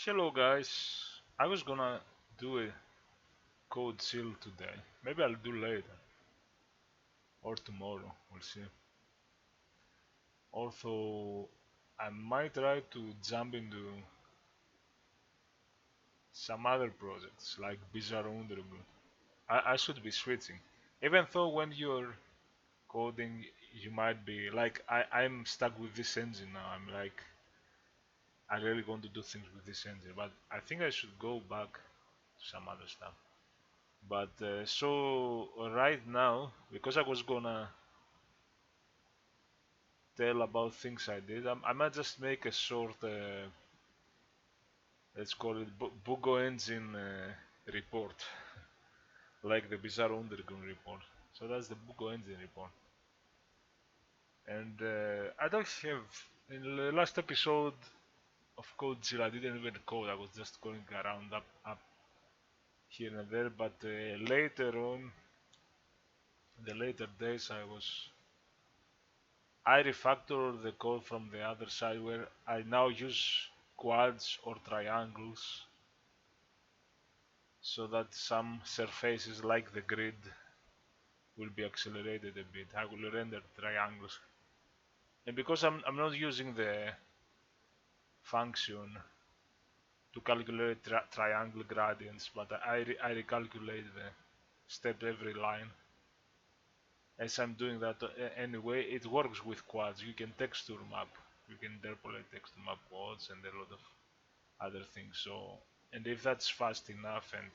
Hello guys, I was gonna do a code seal today. Maybe I'll do later or tomorrow, we'll see. Also, I might try to jump into some other projects like Bizarre Underground. I should be switching. Even though when you're coding, you might be like, I'm stuck with this engine now. I'm like, I really want to do things with this engine, but I think I should go back to some other stuff. But so right now, because I was gonna tell about things I did, I might just make a short, let's call it BugoEngine report, like the Bizarre Underground report. So that's the BugoEngine report. And I don't have, in the last episode of Code Zero, I didn't even code, I was just going around up here and there. But later on, the later days, I refactor the code from the other side where I now use quads or triangles so that some surfaces like the grid will be accelerated a bit. I will render triangles. And because I'm not using the function to calculate triangle gradients, but I recalculate the step every line. As I'm doing that anyway, it works with quads. You can texture map, you can interpolate texture map quads and a lot of other things. So, and if that's fast enough, and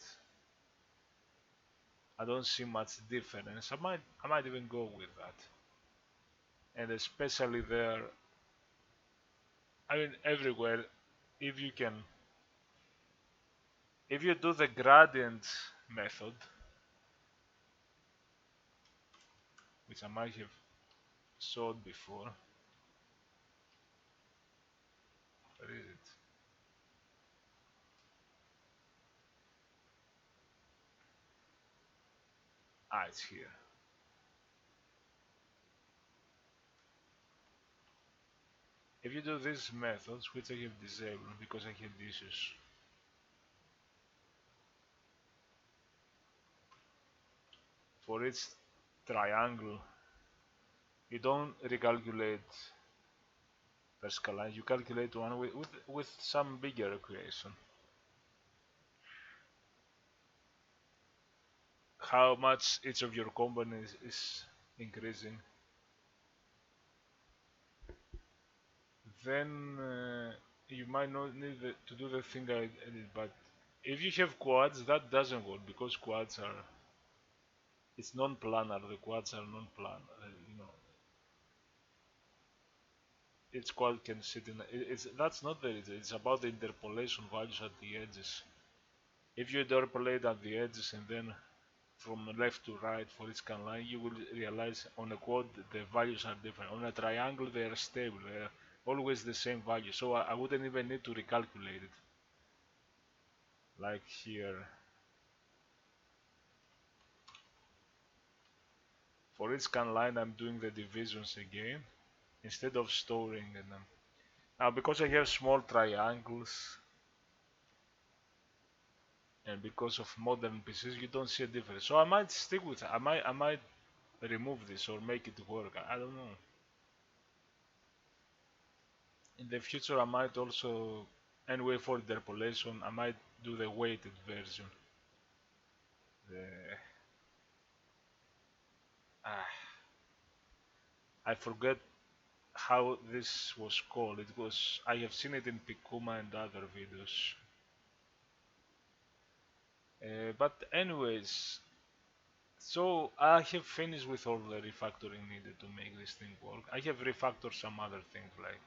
I don't see much difference, I might even go with that. And especially there, I mean everywhere, if you can, if you do the gradient method, which I might have showed before. Where is it? Ah, it's here. If you do these methods, which I have disabled because I have issues, for each triangle, you don't recalculate vertical line, you calculate one with some bigger equation. How much each of your components is increasing. Then you might not need to do the thing I did, but if you have quads, that doesn't work because quads are, it's non-planar. The quads are non-planar. You know, each quad can sit in. It's that's not the reason. It's about the interpolation values at the edges. If you interpolate at the edges and then from left to right for each scan line, you will realize on a quad the values are different. On a triangle, they are stable. They are always the same value. So I wouldn't even need to recalculate it. Like here, for each scan line, I'm doing the divisions again instead of storing them. Now, because I have small triangles and because of modern PCs, you don't see a difference. So I might stick with it. I might remove this or make it work. I don't know. In the future, I might also, anyway, for interpolation, I might do the weighted version. The ah, I forget how this was called. It was, I have seen it in Picuma and other videos. But anyways, so I have finished with all the refactoring needed to make this thing work. I have refactored some other things like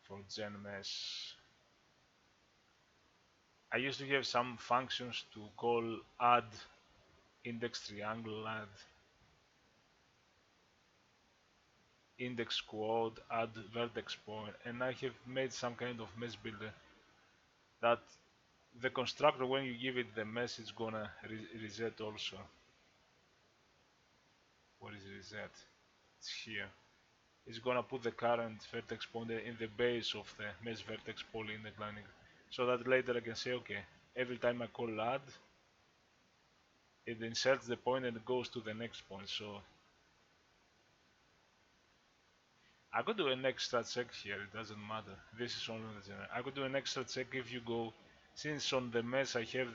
for GenMesh. I used to have some functions to call add index triangle, add index quad, add vertex point, and I have made some kind of mesh builder that the constructor, when you give it the mesh, it's gonna reset also. What is reset? It's here. is gonna put the current vertex pointer in the base of the mesh vertex poly in the climbing, so that later I can say, okay, every time I call add, it inserts the point and goes to the next point. So I could do an extra check here, it doesn't matter. This is only the generator. I could do an extra check if you go, since on the mesh I have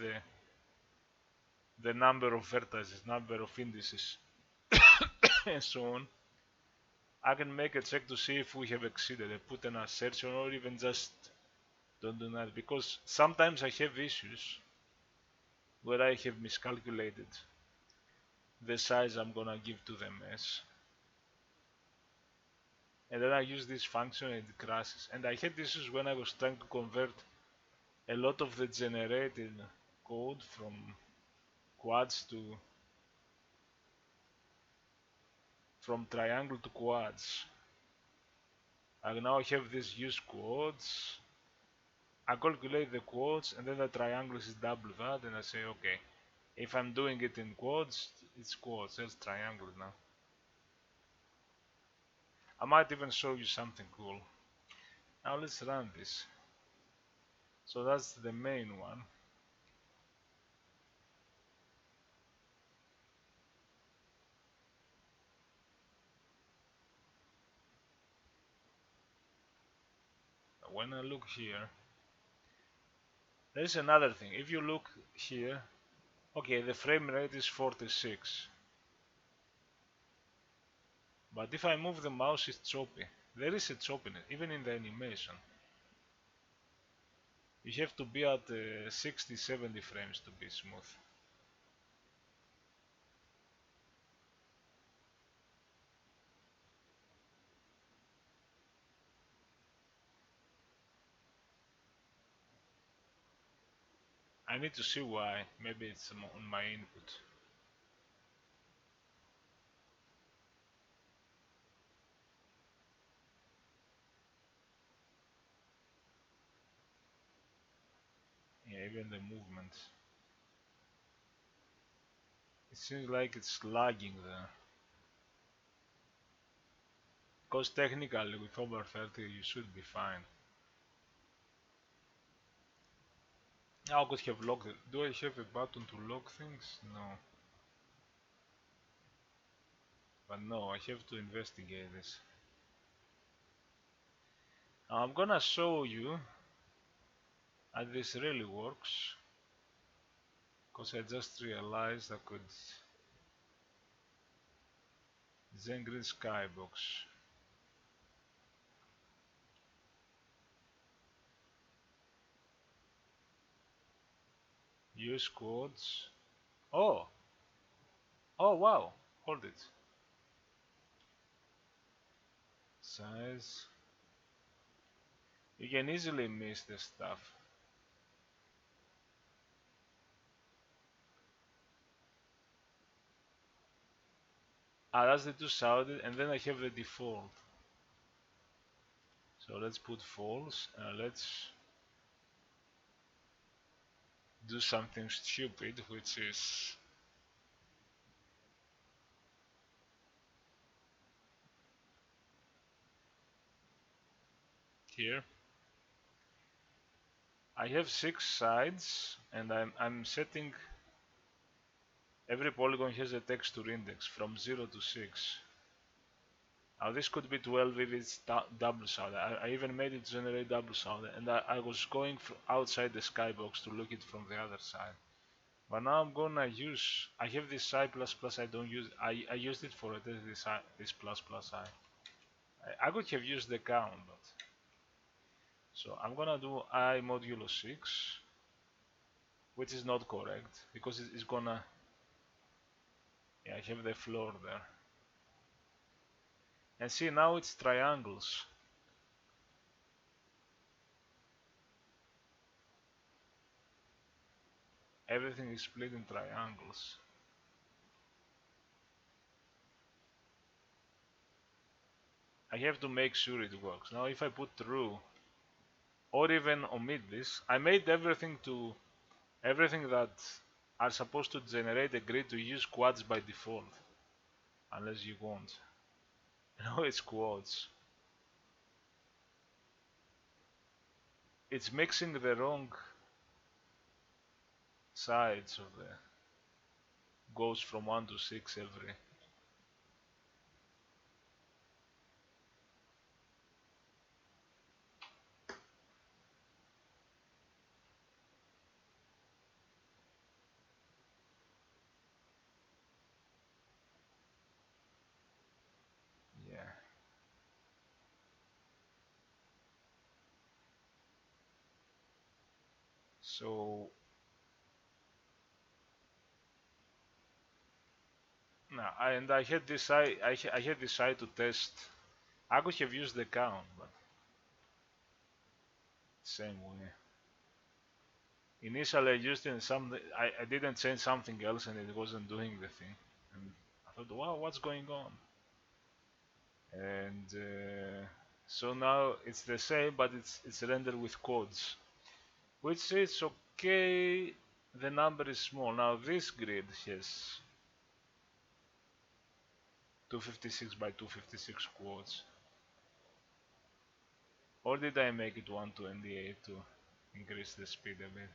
the number of vertices, number of indices, and so on. I can make a check to see if we have exceeded and put an assertion, or even just don't do that, because sometimes I have issues where I have miscalculated the size I'm gonna give to the mesh, and then I use this function and it crashes. And I had issues when I was trying to convert a lot of the generated code from quads to from triangle to quads. I now have this use quads. I calculate the quads, and then the triangles is double that, and I say, okay, if I'm doing it in quads, it's quads, it's triangle now. I might even show you something cool. Now let's run this. So that's the main one. When I look here, there's another thing. If you look here, okay, the frame rate is 46. But if I move the mouse, it's choppy. There is a choppiness, even in the animation. You have to be at 60-70 frames to be smooth. I need to see why. Maybe it's on my input. Yeah, even the movement. It seems like it's lagging there. Because technically with over 30 you should be fine. Now I could have locked it. Do I have a button to lock things? No. But no, I have to investigate this. Now I'm gonna show you how this really works. Because I just realized I could Zengrid Skybox. Use codes. Oh! Oh wow! Hold it. Size. You can easily miss the stuff. Ah, that's the two-sided, and then I have the default. So let's put false, and let's do something stupid, which is here. I have 6 sides, and I'm setting every polygon has a texture index from 0 to 6. Now this could be 12 if it's double-sided. I even made it generate double-sided, and I was going outside the skybox to look it from the other side. But now I'm gonna use, I have this I++, I don't use, I used it for this plus plus I could have used the count, but. So I'm gonna do I modulo 6, which is not correct, because it's gonna, yeah, I have the floor there. And see, now it's triangles. Everything is split in triangles. I have to make sure it works. Now if I put true, or even omit this, I made everything that are supposed to generate a grid to use quads by default, unless you want. No, it's quads. It's mixing the wrong sides of the goes from 1 to 6 every. Yeah. So now, and I had this I had decided to test. I could have used the count, but same way. Initially, I used it in some. I didn't change something else, and it wasn't doing the thing. And I thought, wow, what's going on? And so now it's the same, but it's rendered with codes, which is okay. The number is small. Now this grid has 256 by 256 quads. Or did I make it 128 to increase the speed a bit?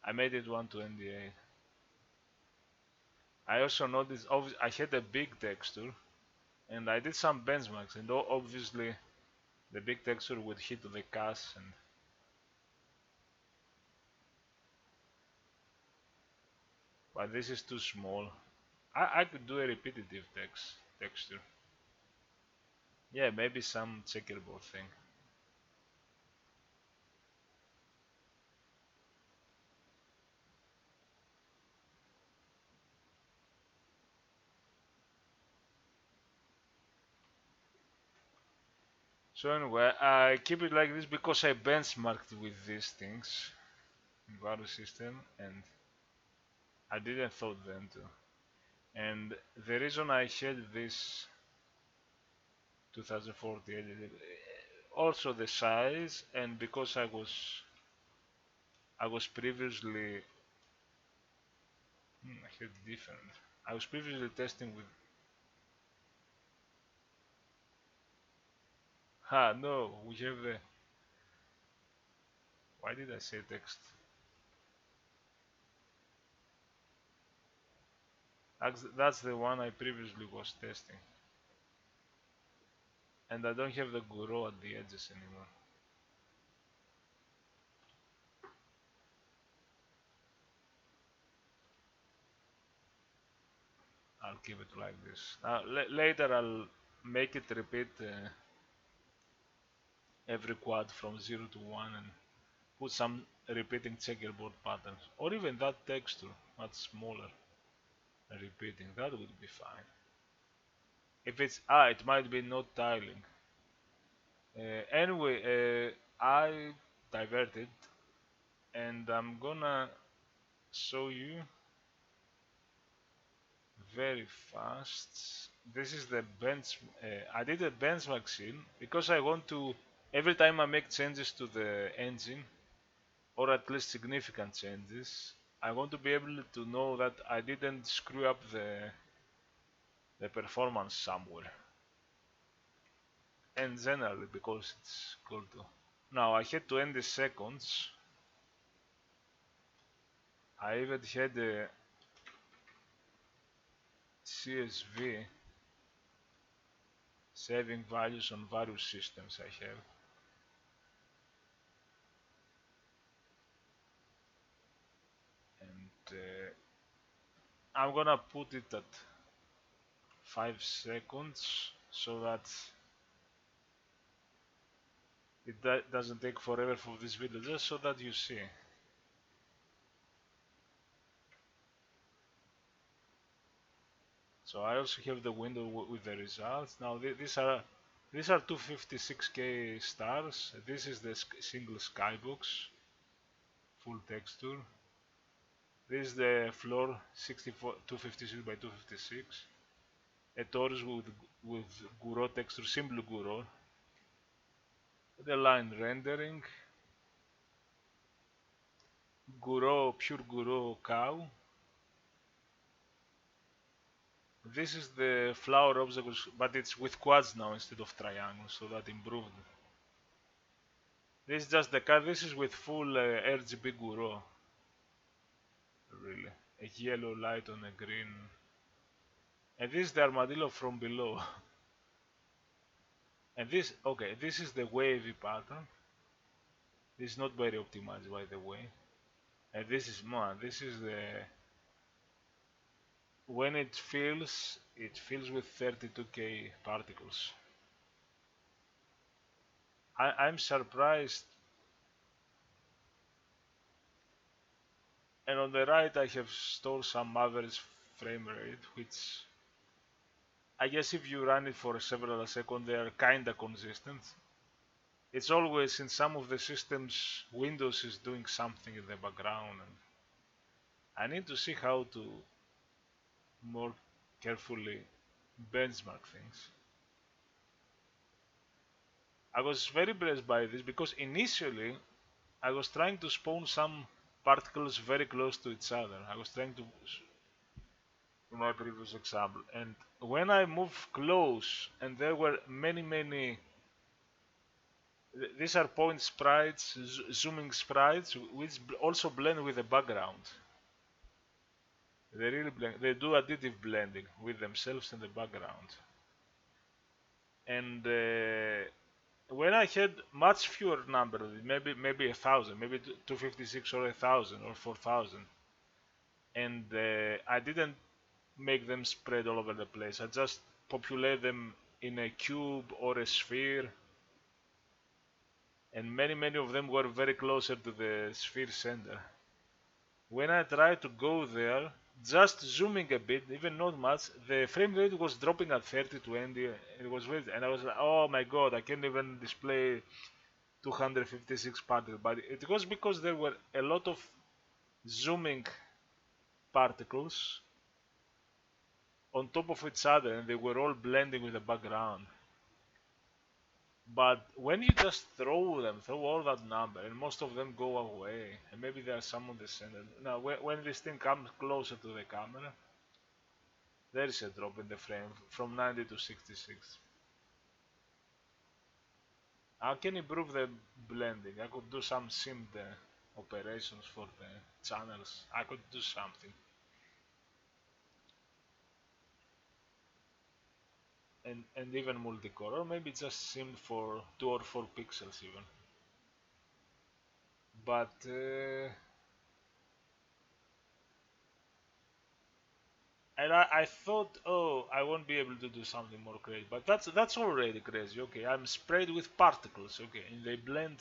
I made it 128. I also noticed I had a big texture and I did some benchmarks, and obviously the big texture would hit the cache, and but this is too small. I could do a repetitive texture. Yeah, maybe some checkerboard thing. So anyway, I keep it like this because I benchmarked with these things in various system, and I didn't thought then too. And the reason I had this 2048 also the size, and because I was previously I had different. I was previously testing with. No, we have the. Why did I say text? That's the one I previously was testing, and I don't have the guru at the edges anymore. I'll keep it like this. Later I'll make it repeat every quad from 0 to 1 and put some repeating checkerboard patterns, or even that texture much smaller repeating. That would be fine. If it's it might be not tiling. Anyway, I diverted, and I'm gonna show you very fast. This is the bench. I did a benchmark scene because I want to. Every time I make changes to the engine, or at least significant changes, I want to be able to know that I didn't screw up the performance somewhere. And generally, because it's cool to. Now I had to end the seconds. I even had a CSV saving values on various systems I have. And I'm gonna put it at 5 seconds so that it doesn't take forever for this video, just so that you see. So I also have the window with the results. Now these are 256K stars. This is the single skybox, full texture. This is the floor 64 256 by 256. A torus with Guro texture, simple Guro. The line rendering, Guro, pure Guro cow, This is the flower obstacles, but it's with quads now instead of triangles, so that improved. This is just the car. This is with full RGB Guro. Really, a yellow light on a green. And this is the armadillo from below. And this, okay, this is the wavy pattern. This is not very optimized, by the way. And this is man. This is the when it fills with 32k particles. I'm surprised. And on the right, I have stored some average frame rate, which I guess if you run it for several seconds, they are kinda consistent. It's always in some of the systems, Windows is doing something in the background, and I need to see how to more carefully benchmark things. I was very impressed by this because initially I was trying to spawn some particles very close to each other. I was trying to in my previous example, and when I moved close and there were many these are point sprites, zooming sprites, which also blend with the background. They really blend. They do additive blending with themselves in the background. And when I had much fewer number, maybe 1,000, maybe 256 or 1,000 or 4,000, and I didn't make them spread all over the place. I just populate them in a cube or a sphere, and many of them were very closer to the sphere center. When I tried to go there, just zooming a bit, even not much, the frame rate was dropping at 30, 20. It was weird, and I was like, oh my god, I can't even display 256 particles. But it was because there were a lot of zooming particles on top of each other, and they were all blending with the background. But when you just throw all that number, and most of them go away, and maybe there are some on the center. Now, when this thing comes closer to the camera, there is a drop in the frame from 90 to 66. I can improve the blending. I could do some simmed operations for the channels. I could do something. And even multicore, or maybe just simmed for 2 or 4 pixels even. But and I thought, oh, I won't be able to do something more crazy, but that's already crazy. Okay, I'm sprayed with particles. Okay, and they blend,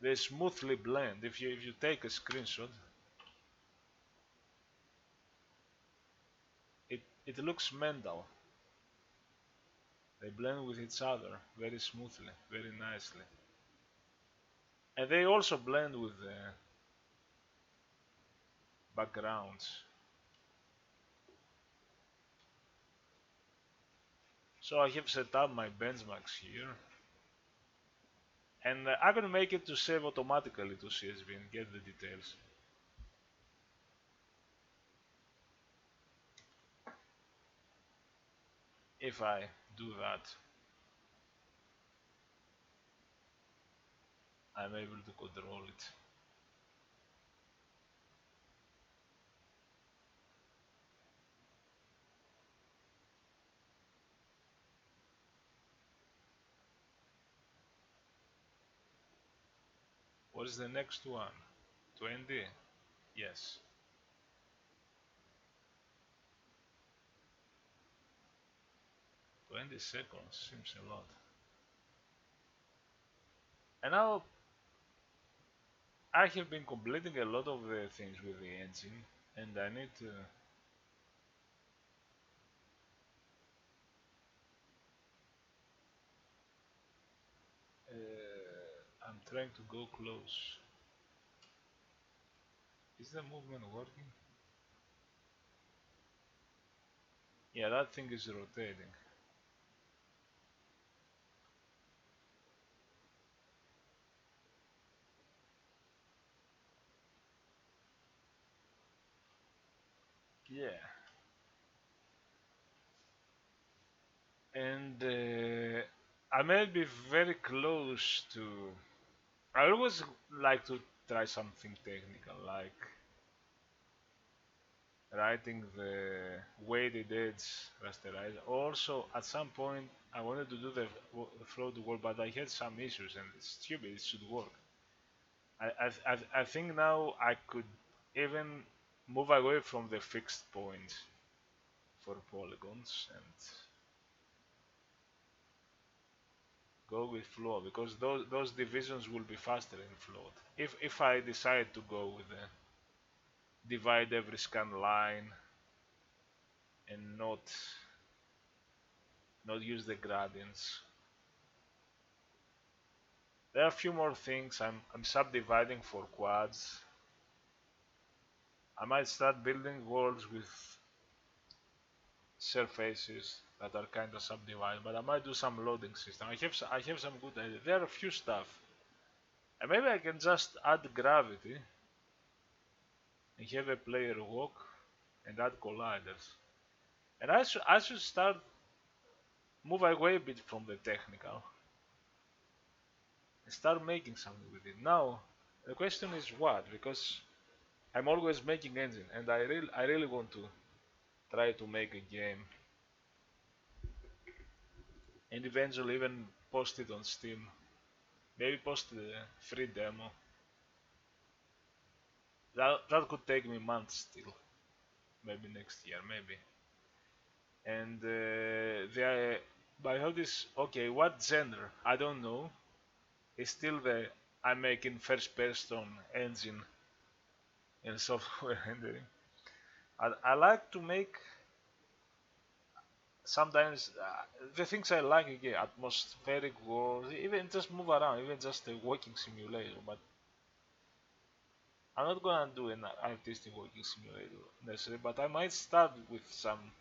they smoothly blend. If you take a screenshot, it looks mental. They blend with each other very smoothly, very nicely, and they also blend with the backgrounds. So I have set up my benchmarks here, and I'm gonna make it to save automatically to CSV and get the details. If I do that, I'm able to control it. What is the next one? 20? Yes. 20 seconds seems a lot. And now I have been completing a lot of the things with the engine, and I need to. I'm trying to go close. Is the movement working? Yeah, that thing is rotating. Yeah. and I may be very close to. I always like to try something technical, like writing the weighted edge rasterizer. Also, at some point, I wanted to do the float wall, but I had some issues, and it's stupid. It should work. I think now I could even move away from the fixed point for polygons and go with float because those divisions will be faster in float. If I decide to go with the divide every scan line and not use the gradients. There are a few more things. I'm subdividing for quads. I might start building worlds with surfaces that are kind of subdivided, but I might do some loading system. I have some good ideas. There are a few stuff, and maybe I can just add gravity and have a player walk and add colliders. And I should start move away a bit from the technical and start making something with it. Now the question is what? Because I'm always making engine, and I really want to try to make a game and eventually even post it on Steam. Maybe post the free demo. That could take me months still. Maybe next year, maybe. And but I heard this. Okay, what genre? I don't know. It's still the I'm making first person engine and software rendering. I like to make sometimes the things I like again, atmospheric worlds, even just move around, even just a walking simulator. But I'm not gonna do an artistic walking simulator necessarily, but I might start with some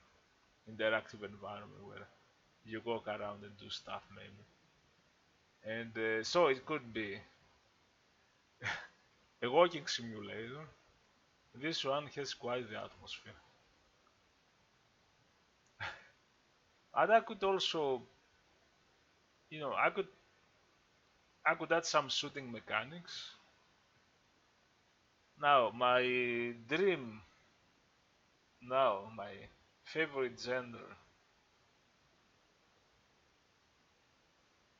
interactive environment where you walk around and do stuff maybe. And so it could be a walking simulator. This one has quite the atmosphere. And I could also, I could add some shooting mechanics. Now my favorite genre,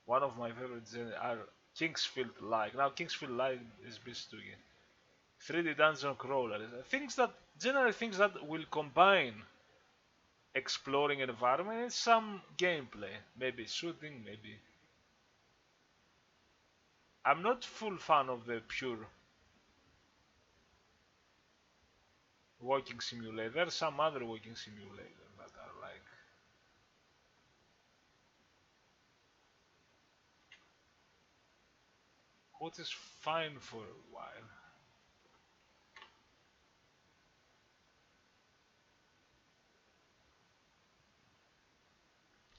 one of my favorite genre are Kingsfield-like. Now Kingsfield-like is basically 3D dungeon crawler. Generally things that will combine exploring environment and some gameplay. Maybe shooting, maybe. I'm not full fan of the pure walking simulator. There are some other walking simulators that are like what is fine for a while.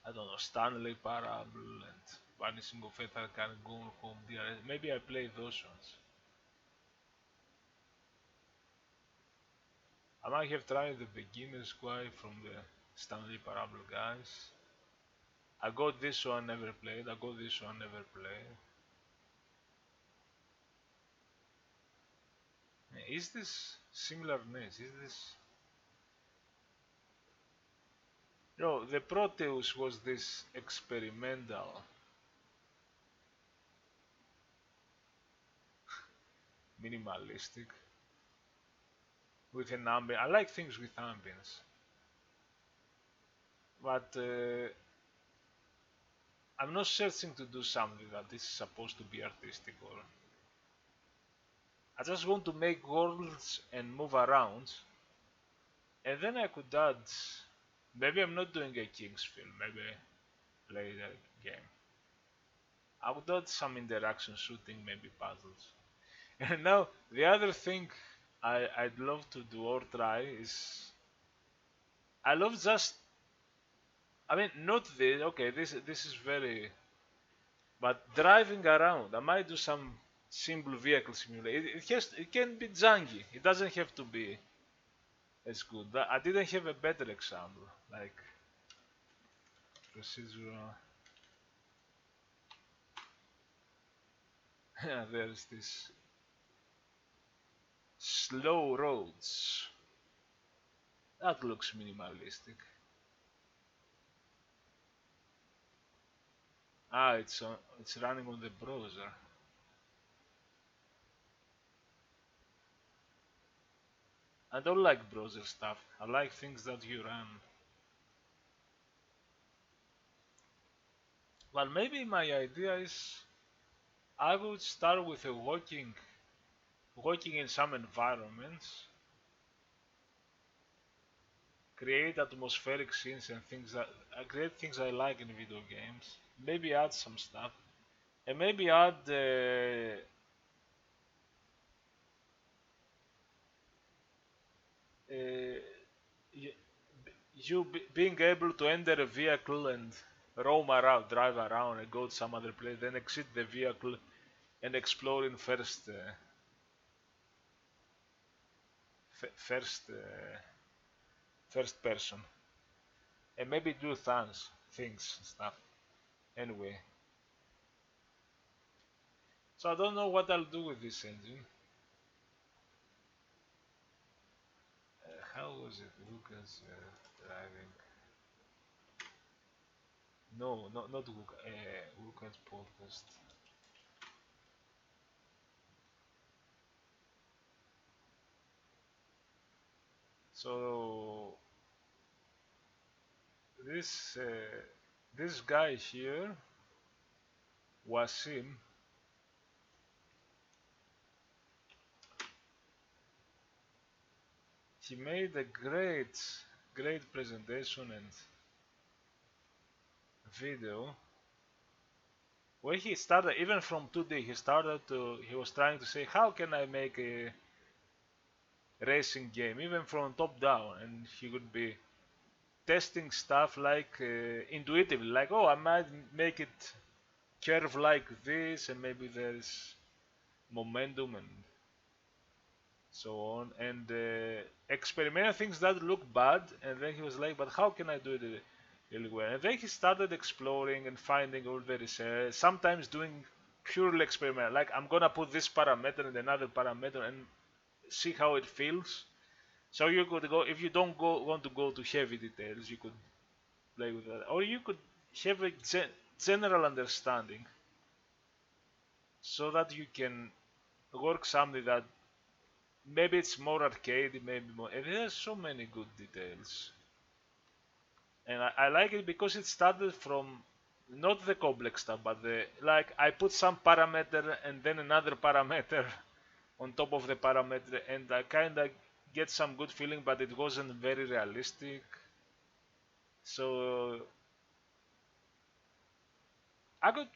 I don't know, Stanley Parable and Vanishing of Ether Can Go Home DRS. Maybe I play those ones. I might have tried the beginner's guide from the Stanley Parable guys. I got this one, never played. I got this one, never played. Is this similar names? Is this? No, the Proteus was this experimental, minimalistic, with an ambient. I like things with ambience, but I'm not searching to do something that is supposed to be artistic or. I just want to make worlds and move around, and then I could add. Maybe I'm not doing a King's film. Maybe later game. I would add some interaction shooting, maybe puzzles. And now the other thing I'd love to do or try is I love just I mean not this okay this is very but driving around. I might do some simple vehicle simulator. It can be janky. It doesn't have to be as good. I didn't have a better example. Like procedural. There's this slow roads. That looks minimalistic. Ah, it's running on the browser. I don't like browser stuff. I like things that you run. Well, maybe my idea is I would start with a walking in some environments, create atmospheric scenes and things that create things I like in video games. Maybe add some stuff, and maybe add uh, being able to enter a vehicle and roam around, drive around, and go to some other place, then exit the vehicle and explore in first first person, and maybe do things and stuff. Anyway, so I don't know what I'll do with this engine. How was it? Lucas driving. No, not Lucas. Lucas podcast. So this this guy here, Wasim, he made a great presentation and video where he started even from 2D. He was trying to say how can I make a racing game even from top down, and he would be testing stuff like intuitively, like oh I might make it curve like this, and maybe there's momentum and so on, and experimental things that look bad, and then he was like, but how can I do it really well? And then he started exploring and finding all the research, sometimes doing purely experimental, like I'm gonna put this parameter and another parameter and see how it feels. So you could go, if you don't want to go to heavy details, you could play with that, or you could have a general understanding so that you can work something that maybe it's more arcade, maybe more. And there's so many good details, and I like it because it started from not the complex stuff, but the like I put some parameter and then another parameter on top of the parameter, and I kind of get some good feeling, but it wasn't very realistic. So I could.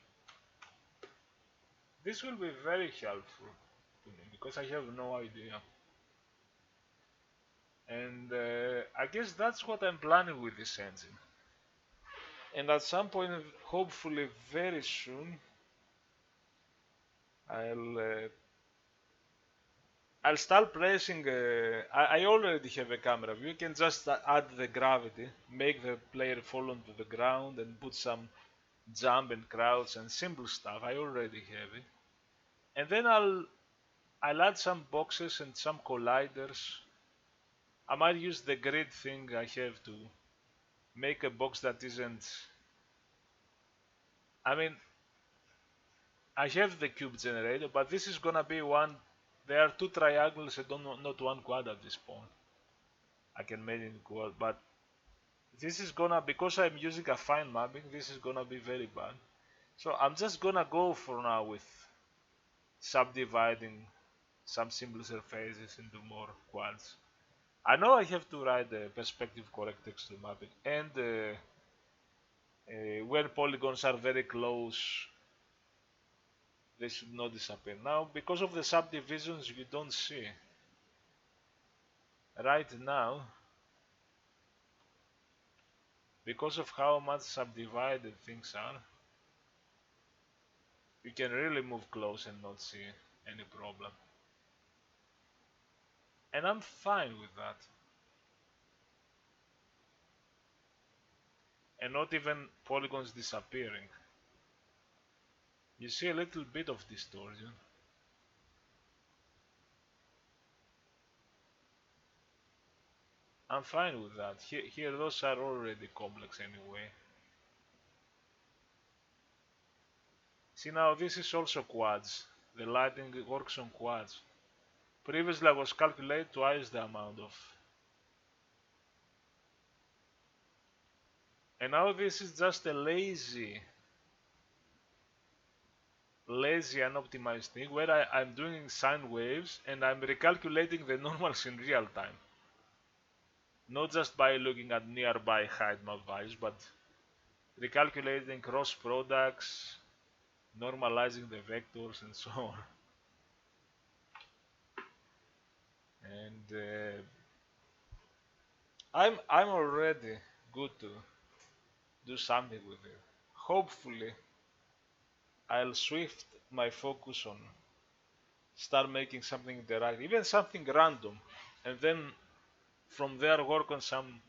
This will be very helpful to me because I have no idea. And I guess that's what I'm planning with this engine. And at some point, hopefully very soon, I'll uh, I'll start placing. I already have a camera view. You can just add the gravity, make the player fall onto the ground, and put some jump and crouch and simple stuff. I already have it. And then I'll add some boxes and some colliders. I might use the grid thing I have to make a box that isn't. I mean, I have the cube generator, but this is gonna be one. There are two triangles and not one quad at this point. I can make it quad, but this is gonna, because I'm using a fine mapping, this is gonna be very bad. So I'm just gonna go for now with subdividing some simple surfaces into more quads. I know I have to write the perspective correct texture mapping, and when polygons are very close, they should not disappear. Now, because of the subdivisions, you don't see. Right now, because of how much subdivided things are, you can really move close and not see any problem. And I'm fine with that. and not even polygons disappearing. You see a little bit of distortion. I'm fine with that. Here those are already complex anyway. See now this is also quads. The lighting works on quads. Previously I was calculating twice the amount of. And now this is just a lazy unoptimized thing where I'm doing sine waves and I'm recalculating the normals in real time. Not just by looking at nearby height map values, but recalculating cross products, normalizing the vectors and so on. And I'm already good to do something with it. Hopefully I'll shift my focus on start making something interactive, even something random, and then from there work on some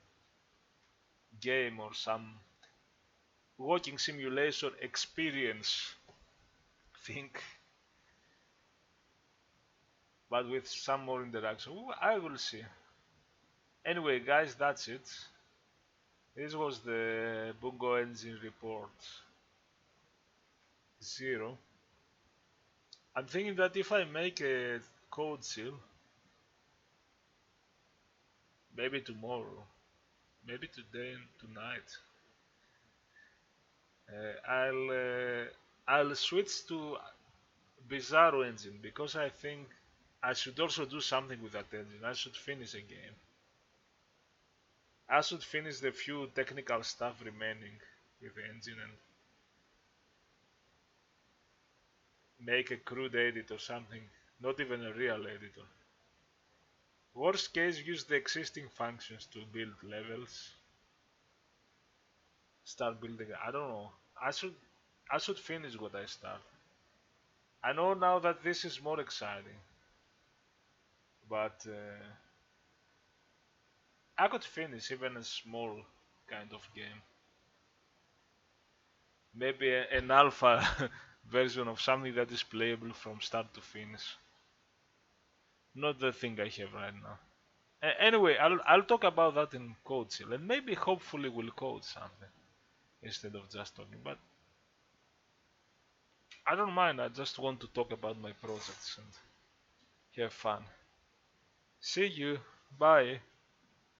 game or some walking simulation experience thing, but with some more interaction. I will see. Anyway, guys, that's it. This was the BugoEngine Report 0. I'm thinking that if I make a code seal, maybe tomorrow, maybe today and tonight, I'll switch to Bizarro engine because I think I should also do something with that engine. I should finish a game. I should finish the few technical stuff remaining with the engine and make a crude edit or something, not even a real editor. Worst case, use the existing functions to build levels. Start building. I don't know. I should finish what I start. I know now that this is more exciting, but I could finish even a small kind of game. Maybe an alpha version of something that is playable from start to finish. Not the thing I have right now. Anyway, I'll talk about that in code seal, and maybe hopefully we'll code something instead of just talking. But I don't mind. I just want to talk about my projects and have fun. See you. Bye.